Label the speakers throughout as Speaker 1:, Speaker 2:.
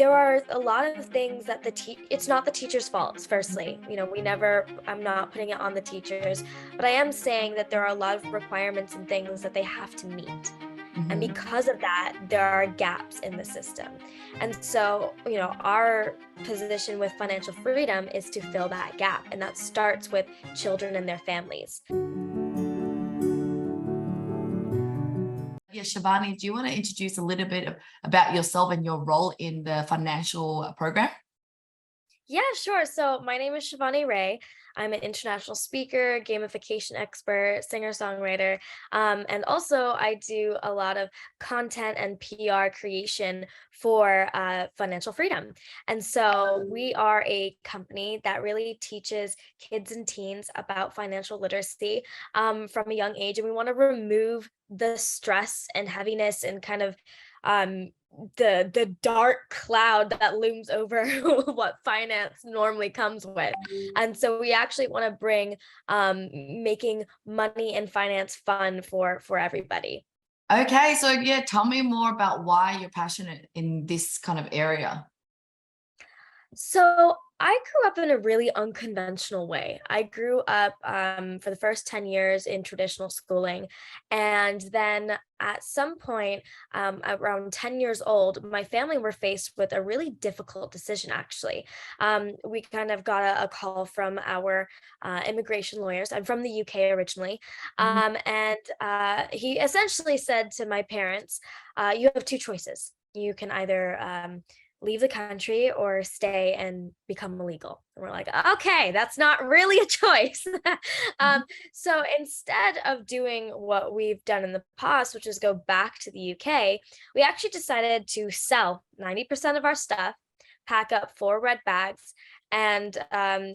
Speaker 1: there are a lot of things that it's not the teacher's fault, firstly. I'm not putting it on the teachers, but I am saying that there are a lot of requirements and things that they have to meet. And
Speaker 2: Hmm.
Speaker 1: because of that, there are gaps in the system. And so, our position with financial freedom is to fill that gap. And that starts with children and their families.
Speaker 2: Yeah, Shivani, do you want to introduce a little bit about yourself and your role in the financial program?
Speaker 1: Yeah, sure. So my name is Shivanii Ray. I'm an international speaker, gamification expert, singer-songwriter, and also I do a lot of content and PR creation for financial freedom. And so we are a company that really teaches kids and teens about financial literacy from a young age, and we want to remove the stress and heaviness and kind of um, the dark cloud that looms over what finance normally comes with. And so we actually want to bring making money and finance fun for everybody.
Speaker 2: Okay, so yeah, tell me more about why you're passionate in this kind of area.
Speaker 1: So I grew up in a really unconventional way. I grew up for the first 10 years in traditional schooling. And then at some point, around 10 years old, my family were faced with a really difficult decision, actually. We kind of got a call from our immigration lawyers. I'm from the UK originally.
Speaker 2: Mhm.
Speaker 1: And he essentially said to my parents, you have two choices. You can either leave the country or stay and become illegal. And we're like, okay, that's not really a choice.
Speaker 2: Mhm.
Speaker 1: um, so instead of doing what we've done in the past, which is go back to the UK, we actually decided to sell 90% of our stuff, pack up 4 red bags, and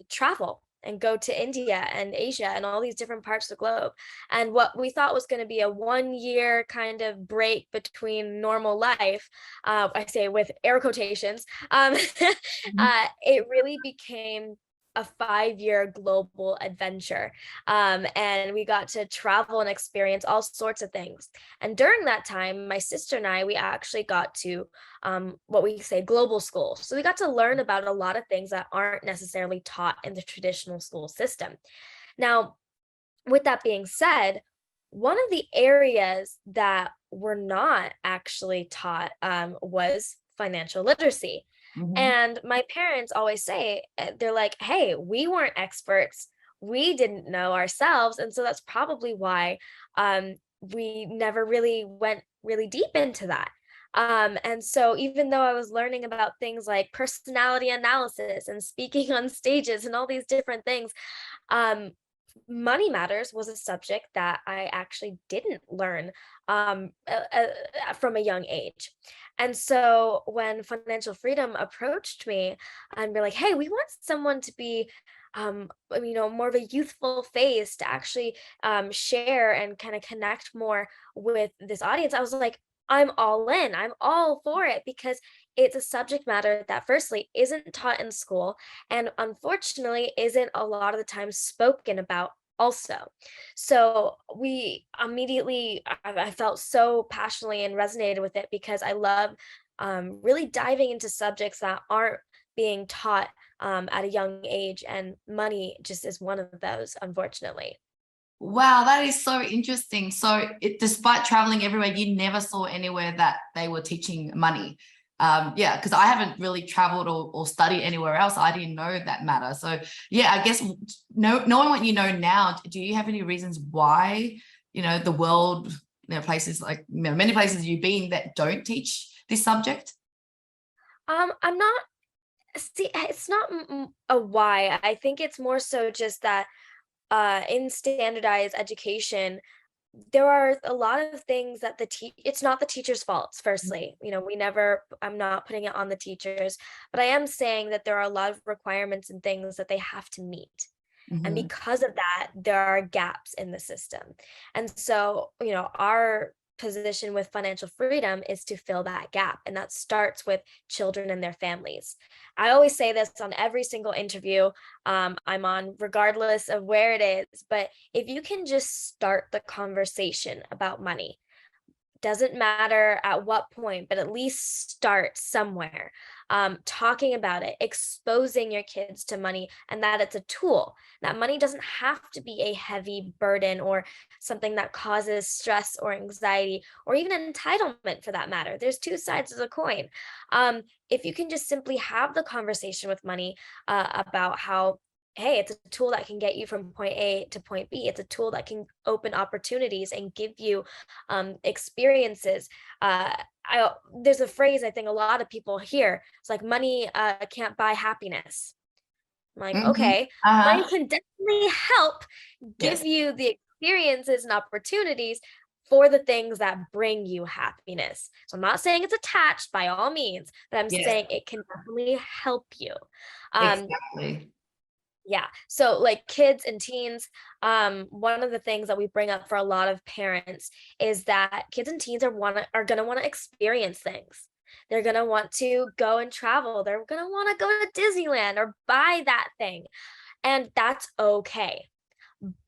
Speaker 1: travel and go to India and Asia and all these different parts of the globe. And what we thought was going to be a 1 year kind of break between normal life, I say with air quotations,
Speaker 2: Mhm.
Speaker 1: it really became a 5 year global adventure. And we got to travel and experience all sorts of things. And during that time, my sister and I, we actually got to what we say global school. So we got to learn about a lot of things that aren't necessarily taught in the traditional school system. Now, with that being said, one of the areas that were not actually taught was financial literacy.
Speaker 2: Mhm.
Speaker 1: And my parents always say, they're like, hey, we weren't experts. We didn't know ourselves. And so that's probably why we never really went really deep into that. And so even though I was learning about things like personality analysis and speaking on stages and all these different things, um, money matters was a subject that I actually didn't learn from a young age. And so when Financial Freedom approached me and be like, hey, we want someone to be more of a youthful face to actually share and kind of connect more with this audience, I was like, I'm all in. I'm all for it because it's a subject matter that firstly isn't taught in school and unfortunately isn't a lot of the time spoken about also. So we immediately, I felt so passionately and resonated with it because I love really diving into subjects that aren't being taught at a young age, and money just is one of those, unfortunately.
Speaker 2: Wow, that is so interesting. So, despite traveling everywhere, you never saw anywhere that they were teaching money. Yeah, because I haven't really traveled or studied anywhere else. I didn't know that matter. So, yeah, I guess knowing what you know now, do you have any reasons why, the world, places like, many places you've been that don't teach this subject?
Speaker 1: I'm not see it's not a why. I think it's more so just that in standardized education there are a lot of things that it's not the teacher's fault, firstly. I'm not putting it on the teachers, but I am saying that there are a lot of requirements and things that they have to meet. And
Speaker 2: Mhm.
Speaker 1: because of that, there are gaps in the system. And so, our position with financial freedom is to fill that gap. And that starts with children and their families. I always say this on every single interview I'm on, regardless of where it is. But if you can just start the conversation about money, doesn't matter at what point, but at least start somewhere. Talking about it, exposing your kids to money, and that it's a tool. That money doesn't have to be a heavy burden or something that causes stress or anxiety or even entitlement for that matter. There's two sides of the coin. If you can just simply have the conversation with money about how, hey, it's a tool that can get you from point A to point B. It's a tool that can open opportunities and give you experiences. There's a phrase I think a lot of people hear. It's like money can't buy happiness. I'm like,
Speaker 2: Mhm.
Speaker 1: okay, money
Speaker 2: Uh-huh.
Speaker 1: can definitely help
Speaker 2: Yes.
Speaker 1: give you the experiences and opportunities for the things that bring you happiness. So I'm not saying it's attached by all means, but I'm
Speaker 2: Yes.
Speaker 1: saying it can definitely help you. Um,
Speaker 2: Exactly.
Speaker 1: yeah. So like kids and teens, one of the things that we bring up for a lot of parents is that kids and teens are gonna want to experience things. They're gonna want to go and travel. They're gonna want to go to Disneyland or buy that thing. And that's okay.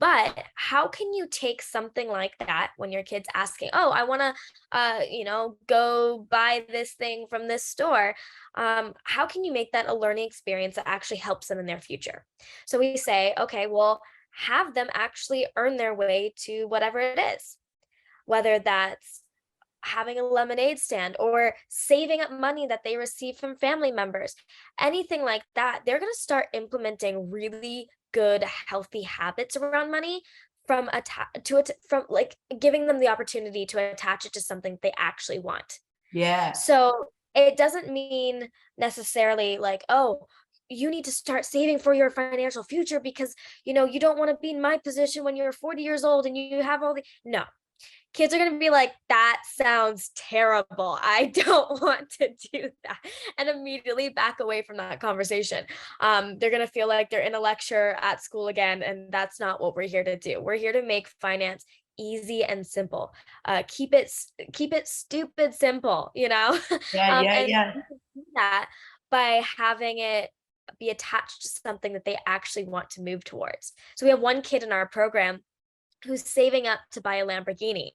Speaker 1: But how can you take something like that when your kid's asking, "Oh, I want to, go buy this thing from this store." How can you make that a learning experience that actually helps them in their future? So we say, okay, well, have them actually earn their way to whatever it is, whether that's having a lemonade stand or saving up money that they receive from family members, anything like that. They're going to start implementing really good, healthy habits around money from like giving them the opportunity to attach it to something they actually want.
Speaker 2: Yeah.
Speaker 1: So it doesn't mean necessarily like, oh, you need to start saving for your financial future because you don't want to be in my position when you're 40 years old and you have all the no. Kids are gonna be like, "That sounds terrible. I don't want to do that," and immediately back away from that conversation. They're gonna feel like they're in a lecture at school again, and that's not what we're here to do. We're here to make finance easy and simple. Keep it stupid simple,
Speaker 2: Yeah, yeah,
Speaker 1: and
Speaker 2: yeah.
Speaker 1: you can do that by having it be attached to something that they actually want to move towards. So we have one kid in our program who's saving up to buy a Lamborghini.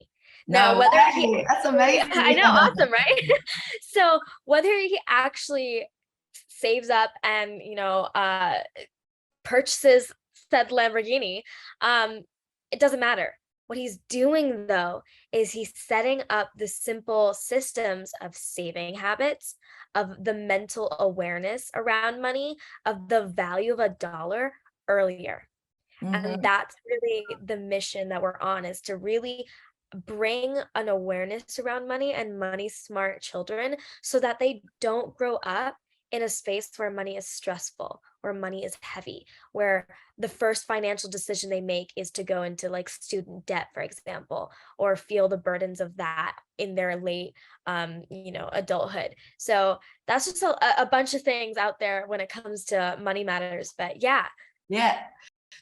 Speaker 1: Now,
Speaker 2: No
Speaker 1: whether he
Speaker 2: way. That's
Speaker 1: I
Speaker 2: amazing.
Speaker 1: know, awesome, right? So, whether he actually saves up and, purchases said Lamborghini, um, it doesn't matter. What he's doing though is he's setting up the simple systems of saving habits, of the mental awareness around money, of the value of a dollar earlier. And
Speaker 2: Mhm.
Speaker 1: that's really the mission that we're on, is to really bring an awareness around money and money smart children so that they don't grow up in a space where money is stressful, where money is heavy, where the first financial decision they make is to go into like student debt, for example, or feel the burdens of that in their late adulthood. So that's just a bunch of things out there when it comes to money matters. But yeah.
Speaker 2: Yeah.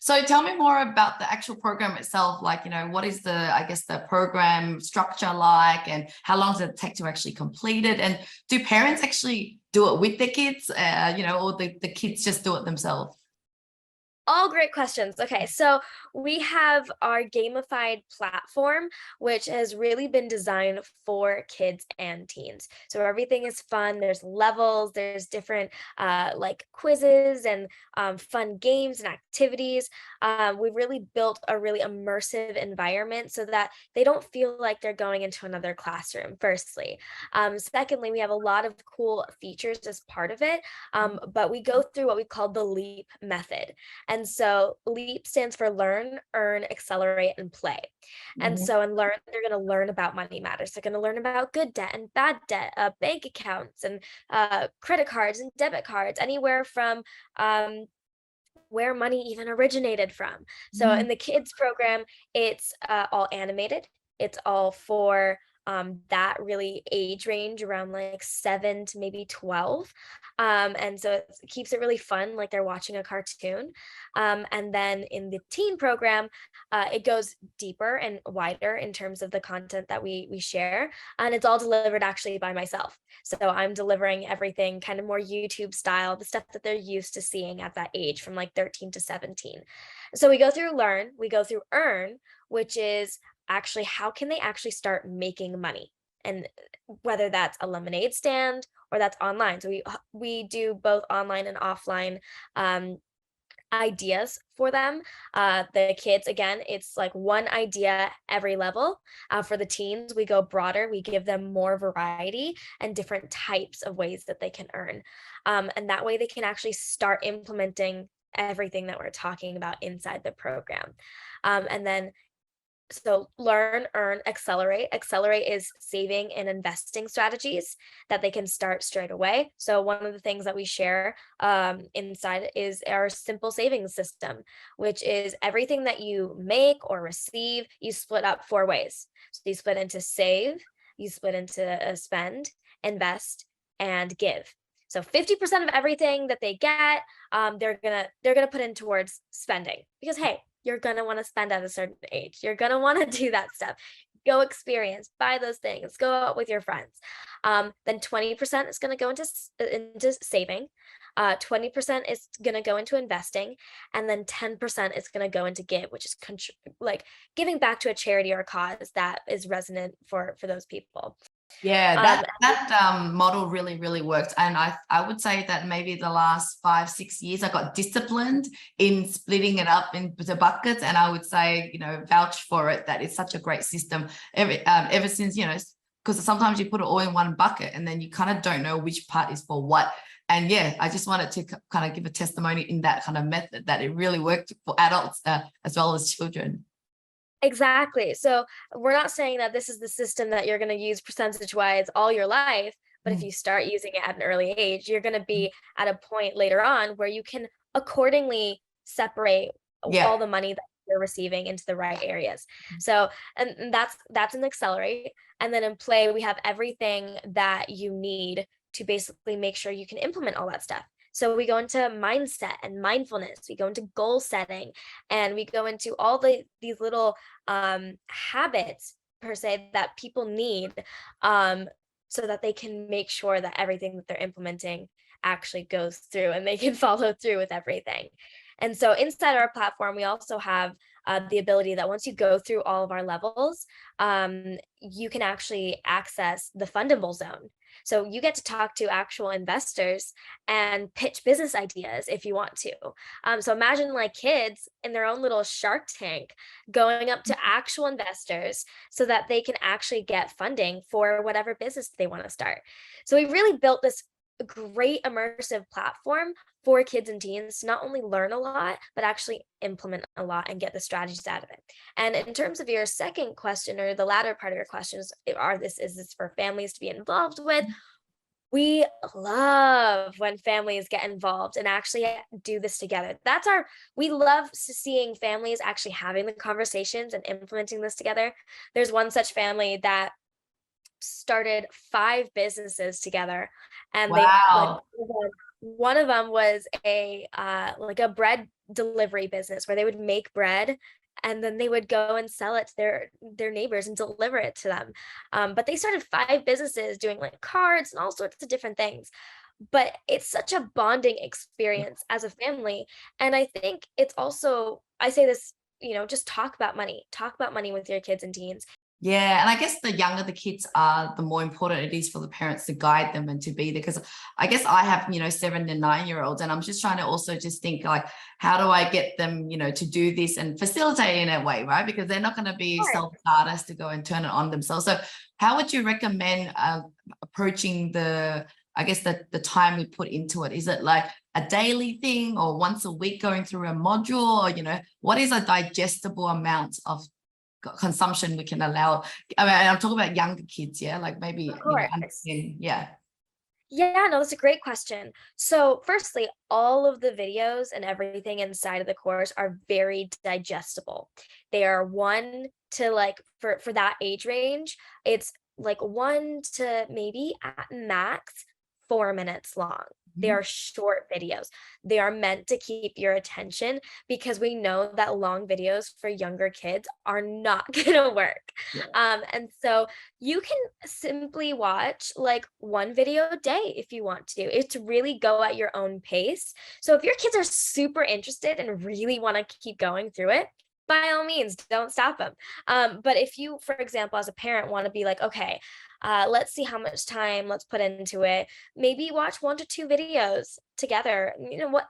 Speaker 2: So tell me more about the actual program itself. Like, what is I guess, the program structure like, and how long does it take to actually complete it? And do parents actually do it with their kids, or the kids just do it themselves?
Speaker 1: All great questions. Okay, so we have our gamified platform, which has really been designed for kids and teens. So everything is fun. There's levels, there's different like quizzes and fun games and activities. We've really built a really immersive environment so that they don't feel like they're going into another classroom, firstly. Secondly, we have a lot of cool features as part of it, but we go through what we call the LEAP method. And so LEAP stands for learn, earn, accelerate, and play. And
Speaker 2: Mhm.
Speaker 1: so in learn, they're going to learn about money matters. They're going to learn about good debt and bad debt, bank accounts and credit cards and debit cards, anywhere from where money even originated from. So
Speaker 2: Mhm.
Speaker 1: in the kids program, it's all animated. It's all for that really age range around like 7 to maybe 12. And so it keeps it really fun, like they're watching a cartoon. And then in the teen program, it goes deeper and wider in terms of the content that we share. And it's all delivered actually by myself. So I'm delivering everything kind of more YouTube style, the stuff that they're used to seeing at that age from like 13 to 17. So we go through learn, we go through earn, which is actually how can they actually start making money, and whether that's a lemonade stand or that's online. So we do both online and offline um, ideas for them. The kids, again, it's like one idea every level. For the teens, we go broader. We give them more variety and different types of ways that they can earn. And that way they can actually start implementing everything that we're talking about inside the program. And then so learn, earn, accelerate. Accelerate is saving and investing strategies that they can start straight away. So one of the things that we share inside is our simple savings system, which is everything that you make or receive, you split up 4 ways. So you split into save, you split into spend, invest, and give. So 50% of everything that they get, they're gonna put in towards spending, because hey, you're gonna want to spend at a certain age. You're gonna want to do that stuff. Go experience, buy those things, go out with your friends. Then 20% is going to go into saving. 20% is going to go into investing, and then 10% is going to go into give, which is like giving back to a charity or a cause that is resonant for those people.
Speaker 2: Yeah,
Speaker 1: Um,
Speaker 2: that model really worked. And I would say that maybe the last 5-6 years I got disciplined in splitting it up into buckets. And I would say, vouch for it, that it's such a great system ever since, because sometimes you put it all in one bucket and then you kind of don't know which part is for what. And yeah, I just wanted to kind of give a testimony in that kind of method that it really worked for adults as well as children.
Speaker 1: Exactly. So we're not saying that this is the system that you're going to use percentage-wise all your life, but if
Speaker 2: Mm.
Speaker 1: you start using it at an early age, you're going to be at a point later on where you can accordingly separate
Speaker 2: Yeah.
Speaker 1: all the money that you're receiving into the right areas. So, and that's an accelerate. And then in play, we have everything that you need to basically make sure you can implement all that stuff. So we go into mindset and mindfulness, we go into goal setting, and we go into all these little habits per se that people need, so that they can make sure that everything that they're implementing actually goes through and they can follow through with everything. And so inside our platform, we also have the ability that once you go through all of our levels, you can actually access the fundable zone. So you get to talk to actual investors and pitch business ideas if you want to. So imagine like kids in their own little Shark Tank going up to actual investors so that they can actually get funding for whatever business they want to start. So we really built this great immersive platform for kids and teens to not only learn a lot, but actually implement a lot and get the strategies out of it. And in terms of your second question, or the latter part of your questions, is this for families to be involved with? We love when families get involved and actually do this together. We love seeing families actually having the conversations and implementing this together. There's one such family that started 5 businesses together, and they like
Speaker 2: Wow.
Speaker 1: one of them was a like a bread delivery business where they would make bread and then they would go and sell it to their neighbors and deliver it to them. But they started 5 businesses doing like cards and all sorts of different things. But it's such a bonding experience as a family. And I think it's also, I say this, just talk about money with your kids and teens.
Speaker 2: Yeah, and I guess the younger the kids are, the more important it is for the parents to guide them and to be there. Because I guess I have, 7 and 9-year-olds, and I'm just trying to also just think like, how do I get them, to do this and facilitate in a way, right? Because they're not going to be self-starters to go and turn it on themselves. So how would you recommend approaching I guess the time we put into it? Is it like a daily thing or once a week going through a module, or, what is a digestible amount of consumption we can allow? I mean, I'm talking about younger kids, yeah, like maybe
Speaker 1: Of course.
Speaker 2: under 10, yeah.
Speaker 1: Yeah, no, that's a great question. So, firstly, all of the videos and everything inside of the course are very digestible. They are one to like for that age range, it's like 1 to maybe at max 4 minutes long. They
Speaker 2: Mhm.
Speaker 1: are short videos. They are meant to keep your attention because we know that long videos for younger kids are not going to work.
Speaker 2: Yeah.
Speaker 1: And so you can simply watch like 1 video a day if you want to. It's really go at your own pace. So if your kids are super interested and really want to keep going through it, by all means, don't stop them. But if you, for example, as a parent, want to be like, okay, let's see how much time let's put into it. Maybe watch 1 to 2 videos together.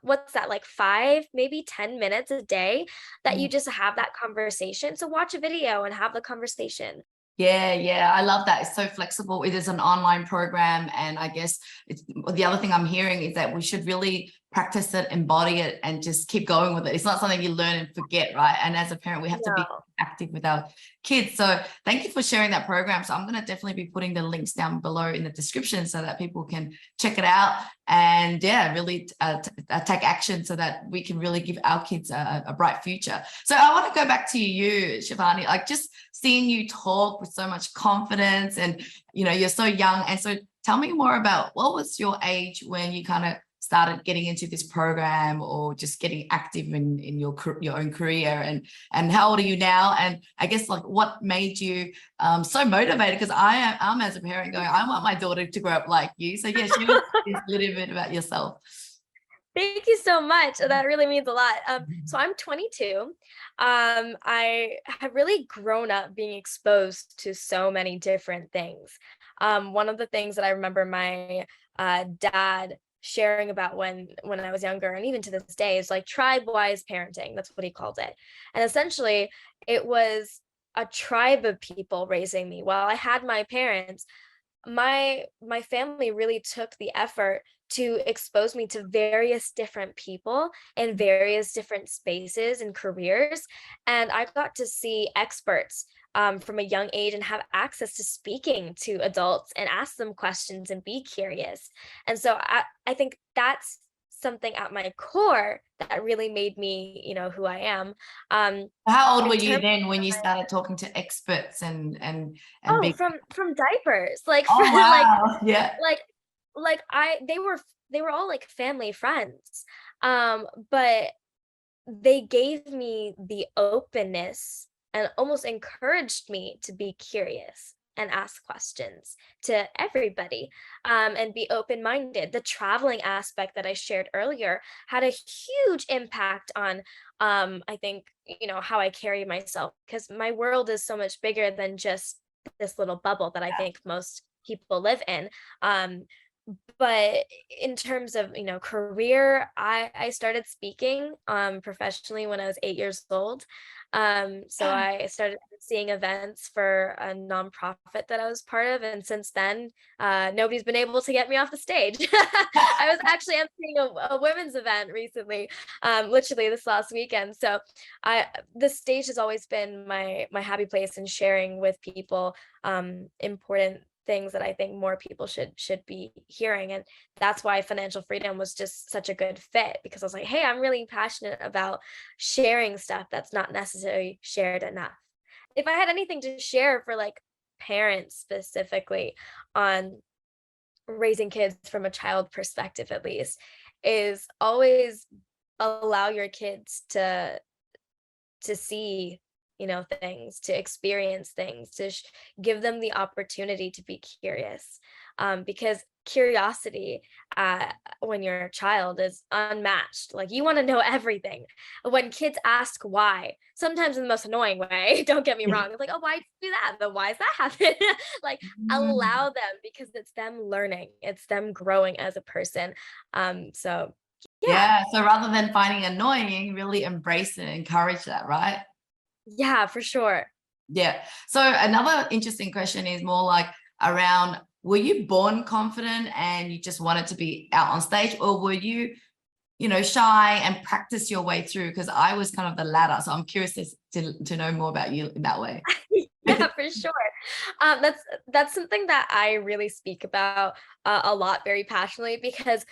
Speaker 1: What's that, like 5, maybe 10 minutes a day that you just have that conversation. So watch a video and have the conversation.
Speaker 2: Yeah, yeah, I love that. It's so flexible. It is an online program, and I guess it's the other thing I'm hearing is that we should really practice it, embody it, and just keep going with it. It's not something you learn and forget, right? And as a parent, we have to be
Speaker 1: No.
Speaker 2: active with our kids. So thank you for sharing that program. So I'm going to definitely be putting the links down below in the description so that people can check it out and yeah, really take action so that we can really give our kids a bright future. So I want to go back to you, Shivanii, like just seeing you talk with so much confidence, and you're so young. And so tell me more about, what was your age when you kind of started getting into this program, or just getting active in your own career, and how old are you now? And I guess like what made you so motivated? Because I'm as a parent going, I want my daughter to grow up like you. So yeah, share a little bit about yourself.
Speaker 1: Thank you so much. That really means a lot. So I'm 22. I have really grown up being exposed to so many different things. One of the things that I remember my dad sharing about when I was younger, and even to this day, is like tribe-wise parenting. That's what he called it. And essentially, it was a tribe of people raising me. While I had my parents, my family really took the effort to expose me to various different people in various different spaces and careers, and I got to see experts from a young age and have access to speaking to adults and ask them questions and be curious. And so I think that's something at my core that really made me, who I am.
Speaker 2: How old were
Speaker 1: In
Speaker 2: you
Speaker 1: terms
Speaker 2: then when you started talking to experts and
Speaker 1: Oh,
Speaker 2: being,
Speaker 1: from diapers, like, for
Speaker 2: oh
Speaker 1: like
Speaker 2: wow, yeah.
Speaker 1: like like I they were all like family friends. But they gave me the openness and almost encouraged me to be curious and ask questions to everybody, and be open-minded. The traveling aspect that I shared earlier had a huge impact on, I think, how I carry myself, because my world is so much bigger than just this little bubble that I think most people live in. Um, but in terms of, career, I started speaking professionally when I was 8 years old. So I started seeing events for a nonprofit that I was part of, and since then, nobody's been able to get me off the stage. I was actually emceeing a women's event recently, literally this last weekend. So the stage has always been my happy place, in sharing with people important things that I think more people should be hearing. And that's why financial freedom was just such a good fit, because I was like, hey, I'm really passionate about sharing stuff that's not necessarily shared enough. If I had anything to share for like parents specifically on raising kids from a child perspective, at least, is always allow your kids to see, things, to experience things, to give them the opportunity to be curious, because curiosity, when you're a child, is unmatched. Like, you want to know everything. When kids ask why, sometimes in the most annoying way, don't get me wrong, it's like, oh, why did you do that, then why does that happen? Like,
Speaker 2: Mm.
Speaker 1: allow them, because it's them learning, it's them growing as a person. So yeah.
Speaker 2: Yeah, so rather than finding annoying, really embrace it, encourage that, right?
Speaker 1: Yeah, for sure.
Speaker 2: Yeah. So another interesting question is more like around, were you born confident and you just wanted to be out on stage, or were you, shy and practice your way through? Because I was kind of the latter. So I'm curious to know more about you in that way.
Speaker 1: Yeah, for sure. That's something that I really speak about a lot, very passionately, because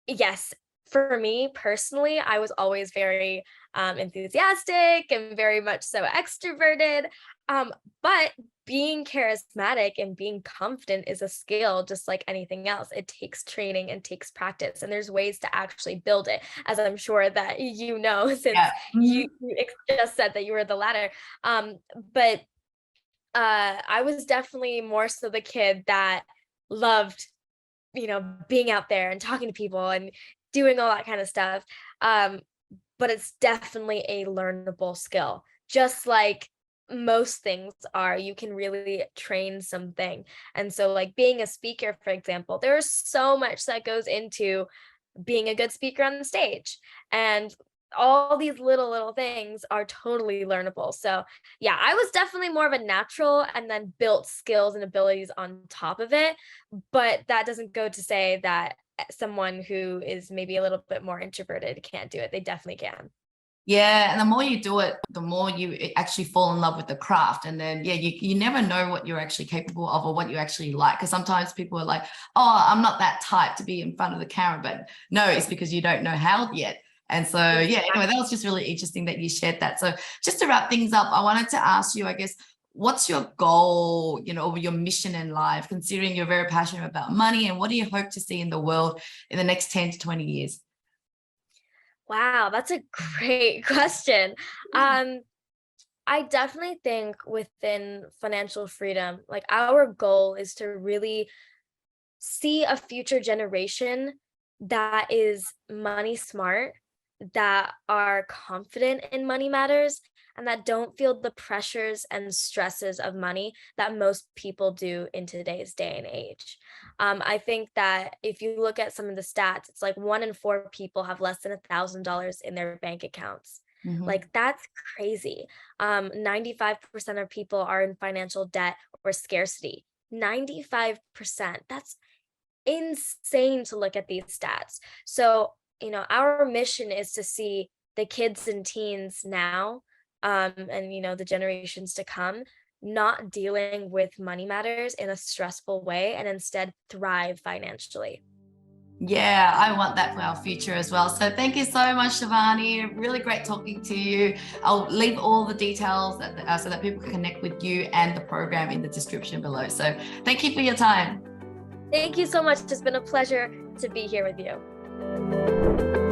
Speaker 1: yes, for me personally, I was always very enthusiastic and very much so extroverted. But being charismatic and being confident is a skill just like anything else. It takes training and takes practice, and there's ways to actually build it, as I'm sure that since
Speaker 2: Yeah. Mhm.
Speaker 1: you just said that you were the latter. But I was definitely more so the kid that loved, being out there and talking to people and doing all that kind of stuff. Um, but it's definitely a learnable skill. Just like most things are, you can really train something. And so like being a speaker, for example, there's so much that goes into being a good speaker on the stage. And all these little things are totally learnable. So yeah, I was definitely more of a natural and then built skills and abilities on top of it. But that doesn't go to say that someone who is maybe a little bit more introverted can't do it. They definitely can.
Speaker 2: Yeah, and the more you do it, the more you actually fall in love with the craft. And then, yeah, you never know what you're actually capable of or what you actually like. Because sometimes people are like, oh, I'm not that type to be in front of the camera. But no, it's because you don't know how yet. And so, yeah, anyway, that was just really interesting that you shared that. So just to wrap things up, I wanted to ask you, I guess, what's your goal, or your mission in life, considering you're very passionate about money, and what do you hope to see in the world in the next 10 to 20 years?
Speaker 1: Wow, that's a great question. Um, I definitely think within financial freedom, like our goal is to really see a future generation that is money smart, that are confident in money matters, and that don't feel the pressures and stresses of money that most people do in today's day and age. I think that if you look at some of the stats, it's like 1 in 4 people have less than $1,000 in their bank accounts.
Speaker 2: Mhm.
Speaker 1: Like that's crazy. 95% of people are in financial debt or scarcity. 95%. That's insane to look at these stats. So, our mission is to see the kids and teens now, and the generations to come not dealing with money matters in a stressful way and instead thrive financially.
Speaker 2: Yeah, I want that for our future as well. So thank you so much, Shivani. Really great talking to you. I'll leave all the details so that people can connect with you and the program in the description below. So thank you for your time.
Speaker 1: Thank you so much. It's been a pleasure to be here with you.